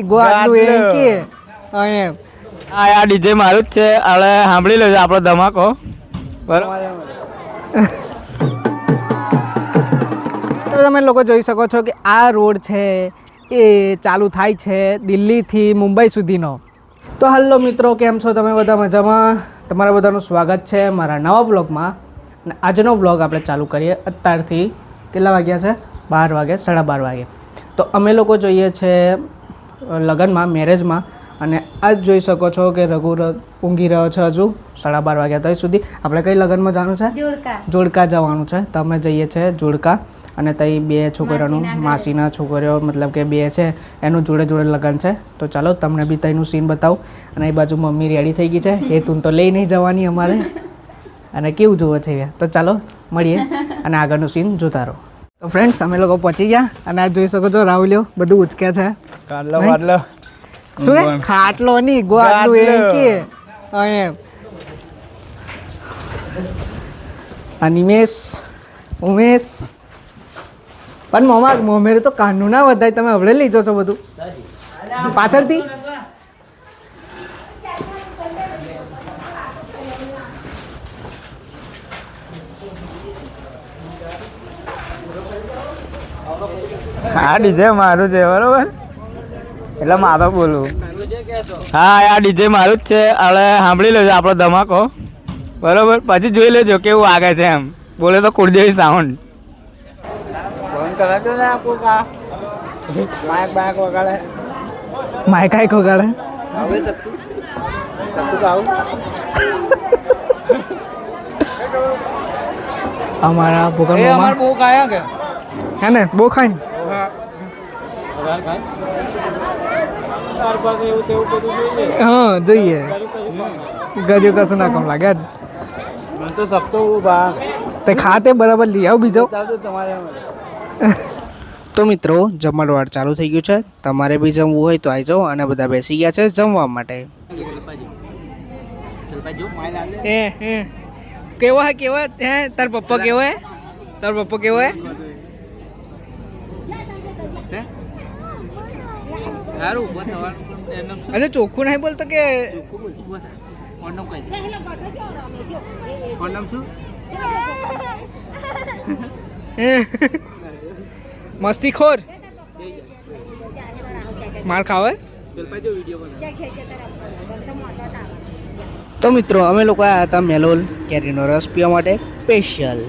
ગોડલું એ કે એમ આ ડીજે મારું જ છે. હવે સાંભળી લેજો આપણો ધમાકો. બરાબર, તમે લોકો જોઈ શકો છો કે આ રોડ છે એ ચાલુ થાય છે દિલ્હીથી મુંબઈ સુધીનો. તો હલ્લો મિત્રો, કેમ છો તમે બધા? મજામાં? તમારા બધાનું સ્વાગત છે મારા નવા બ્લોગમાં. અને આજનો બ્લોગ આપણે ચાલુ કરીએ અત્યારથી. કેટલા વાગ્યા છે? 12 વાગે, 12:30 વાગે. તો અમે લોકો જોઈએ છે લગ્નમાં, મેરેજમાં. અને આજ જોઈ શકો છો કે રઘુ ઊંઘી રહ્યો છે હજુ 12:30 વાગ્યા તો સુધી. આપણે કઈ લગ્નમાં જવાનું છે? જોડકા જવાનું છે. તો અમે જઈએ છીએ જોડકા. અને ત્યાં બે છોકરીઓનું, માસીના છોકરીઓ મતલબ કે બે છે, એનું જોડે જોડે લગ્ન છે. તો ચાલો તમને બી ત્યાંનું સીન બતાવું. અને એ બાજુ મમ્મી રેડી થઈ ગઈ છે. એ તું તો લઈ નહીં જવાની અમારે. અને કેવું જોવે છે તો ચાલો મળીએ અને આગળનું સીન જોતા રહો. તો ફ્રેન્ડ્સ, અમે લોકો પહોંચી ગયા. અને આ જોઈ શકો છો રાહુલ્યો બધું ઉચકે છે. કાઢલો કાઢલો. શું રે? ખાટલો નહીં, ગોડલું એ કે એમ. અનિમેશ, ઉમેશ. પણ મોમેરે તો કાનનું ના વધાય. તમે હવડે લઈ જો છો બધું પાછળથી. આ ડીજે મારું છે, બરોબર? એટલે મારો બોલું. હા, આ ડીજે મારું જ છે. હવે સાંભળી લેજો આપણો ધમાકો. બરોબર, પછી જોઈ લેજો કેવું આગળ છે. એમ બોલે તો કુળદેવી સાઉન્ડ. માઇક આઈક વગાડે. અમારા ભૂકંપમાં બહુ કાયા કે હે ને, બહુ ખાય ને. હા જોઈએ. ગજુ કશું ના કમ લાગે તો સપતો બા તે ખાતે બરાબર લઈ આવ બીજો. તો મિત્રો, જમણવાર ચાલુ થઈ ગયું છે. તમારે બી જમવું હોય તો આવી જાઓ. અને બધા બેસી ગયા છે જમવા માટે. કેવો હે? કેવો હે તાર પપ્પા? કેવો હે તાર પપ્પા? કેવો હે? અરે ચોખ્ખું નહીં બોલતો કે મસ્તી ખોર માર ખાવે. તો મિત્રો, અમે લોકો આવ્યા હતા મેલોલ કેરીનો રસ પીવા માટે સ્પેશિયલ.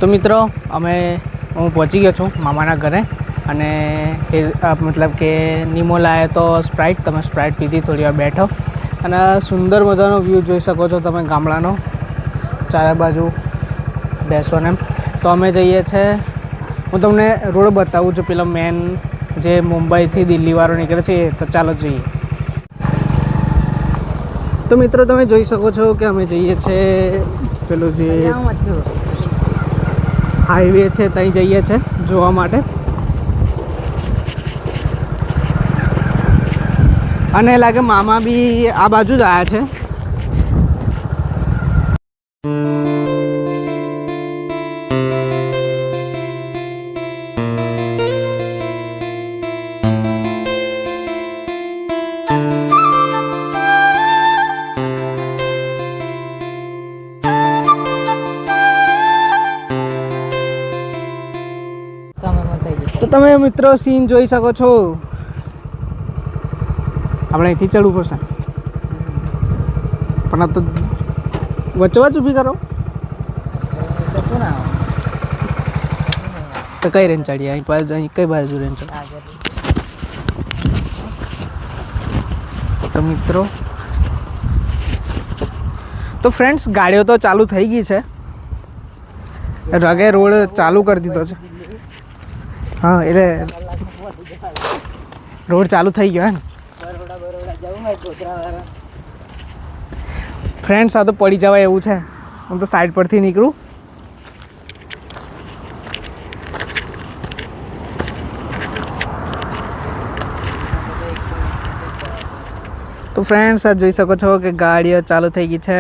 તો મિત્રો હું પહોંચી ગયો છું મામાના ઘરે અને મતલબ કે નિમો લાવે તો સ્પ્રાઇટ, તમે સ્પ્રાઇટ પીધી, થોડી વાર બેઠો અને સુંદર મજાનો વ્યૂ જોઈ શકો છો તમે ગામડાનો, ચારે બાજુ બેસો ને. તો અમે જઈએ છીએ, હું તમને રોડ બતાવું છું, પેલો મેન જે મુંબઈથી દિલ્હીવાળો નીકળે છે, તો ચાલો જઈએ. તો મિત્રો તમે જોઈ શકો છો કે અમે જઈએ છીએ પેલું જે હાઈવે છે ત્યાં જઈએ છીએ જોવા માટે. અને લાગે મામા બી આ બાજુ જ આવ્યા છે. તો તમે મિત્રો સીન જોઈ શકો છો. આપણે અહીંથી ચડવું પડશે, પણ આ તો વચ્ચોવચ ઊભી કરો તો કઈ રેન્જ ચડીએ? અહીં કઈ બાજુ રેન્જ ચડીએ? તો મિત્રો તો ફ્રેન્ડ્સ ગાડીઓ તો ચાલુ થઈ ગઈ છે, રગે રોડ ચાલુ કરી દીધો છે. હા એટલે રોડ ચાલુ થઈ ગયો હે ને ફ્રેન્ડ્સ. આ તો પડી જવાય એવું છે, હું તો સાઈડ પરથી નીકળું. તો ફ્રેન્ડ્સ આ જોઈ શકો છો કે ગાડીઓ ચાલુ થઈ ગઈ છે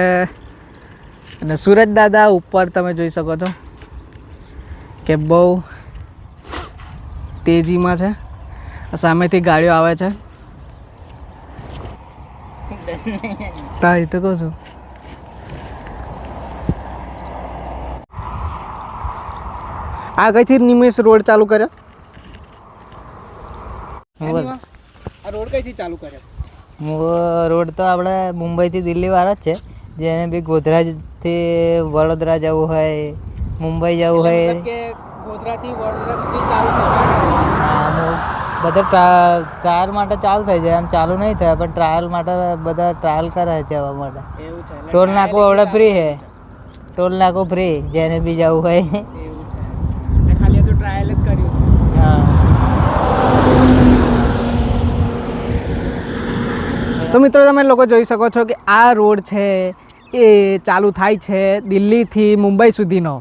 અને સુરજ દાદા ઉપર તમે જોઈ શકો છો કે બહુ તેજીમાં છે. સામેથી ગાડીઓ આવે છે. હા એ તો કહું છું. આ કઈથી નિમેશ રોડ ચાલુ કર્યો? આ રોડ કઈથી ચાલુ કર્યો? રોડ તો આપણે મુંબઈથી દિલ્હી વાળો જ છે. જેને બી ગોધરાથી વડોદરા જવું હોય, મુંબઈ જવું હોય, ગોધરાથી વડોદરા સુધી ચાલુ થયું. બધા ટ્રાયલ માટે ચાલુ થઈ જાય, એમ ચાલુ નહીં થાય, પણ ટ્રાયલ માટે બધા ટ્રાયલ કરે છે જવા માટે. એવું છે. ટોલ નાકું હવે ફ્રી છે, ટોલ નાકું ફ્રી, જેને બી જવું હોય. એવું છે, ખાલી તો ટ્રાયલ જ કર્યું છે. હા. તો મિત્રો તમે લોકો જોઈ શકો છો કે આ રોડ છે એ ચાલુ થાય છે દિલ્હીથી મુંબઈ સુધીનો.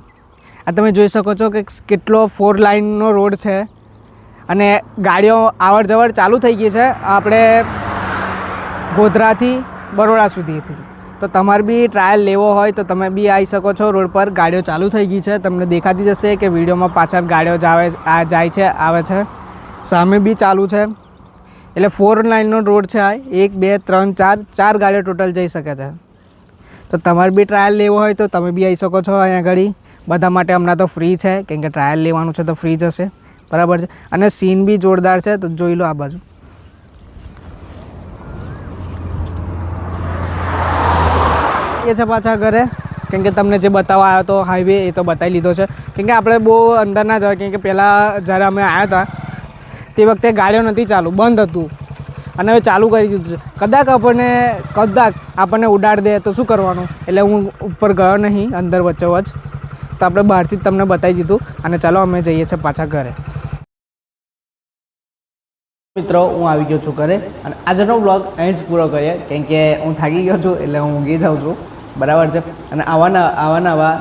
આ તમે જોઈ શકો છો કે કેટલો 4 લાઇનનો રોડ છે અને ગાડીઓ આવર જવર ચાલુ થઈ ગઈ છે આપણે ગોધરાથી બરોડા સુધીથી. તો તમારે બી ટ્રાયલ લેવો હોય તો તમે બી આવી શકો છો. રોડ પર ગાડીઓ ચાલુ થઈ ગઈ છે, તમને દેખાતી જશે કે વિડીયોમાં પાછળ ગાડીઓ જાય છે, આવે છે. સામે બી ચાલુ છે. એટલે 4 લાઇનનો રોડ છે આ. 1 2 3 4 ગાડીઓ ટોટલ જઈ શકે છે. તો તમારે બી ટ્રાયલ લેવો હોય તો તમે બી આવી શકો છો. અહીંયા આગળ બધા માટે હમણાં તો ફ્રી છે, કેમ કે ટ્રાયલ લેવાનું છે તો ફ્રી જ હશે, બરાબર છે. અને સીન બી જોરદાર છે, તો જોઈ લો આ બાજુ. એ છે પાછા ઘરે, કેમ કે તમને જે બતાવવા આવ્યો હતો હાઈવે એ તો બતાવી લીધો છે. કેમ કે આપણે બહુ અંદર ના જવાય, કેમ કે પહેલાં જ્યારે અમે આવ્યા હતા તે વખતે ગાડીઓ નથી ચાલુ, બંધ હતું, અને હવે ચાલુ કરી દીધું છે. કદાચ આપણને ઉડાડી દે તો શું કરવાનું? એટલે હું ઉપર ગયો નહીં અંદર વચ્ચોવચ, તો આપણે બહારથી જ તમને બતાવી દીધું અને ચાલો અમે જઈએ છીએ પાછા ઘરે. મિત્રો હું આવી ગયો છું ઘરે અને આજનો વ્લોગ અહીં જ પૂરો કરીએ, કેમ કે હું થાકી ગયો છું એટલે હું ઊંઘી જાઉં છું, બરાબર છે. અને આવા નવા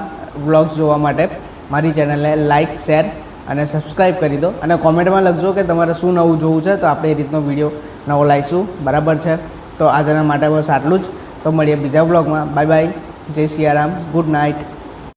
વ્લોગ્સ જોવા માટે મારી ચેનલને લાઇક, શેર અને સબસ્ક્રાઈબ કરી દો અને કોમેન્ટમાં લખજો કે તમારે શું નવું જોવું છે, તો આપણે એ રીતનો વિડીયો નવો લાવીશું, બરાબર છે. તો આજના માટે બસ આટલું જ. તો મળીએ બીજા વ્લોગમાં. બાય બાય, જય સિયારામ, ગુડ નાઇટ.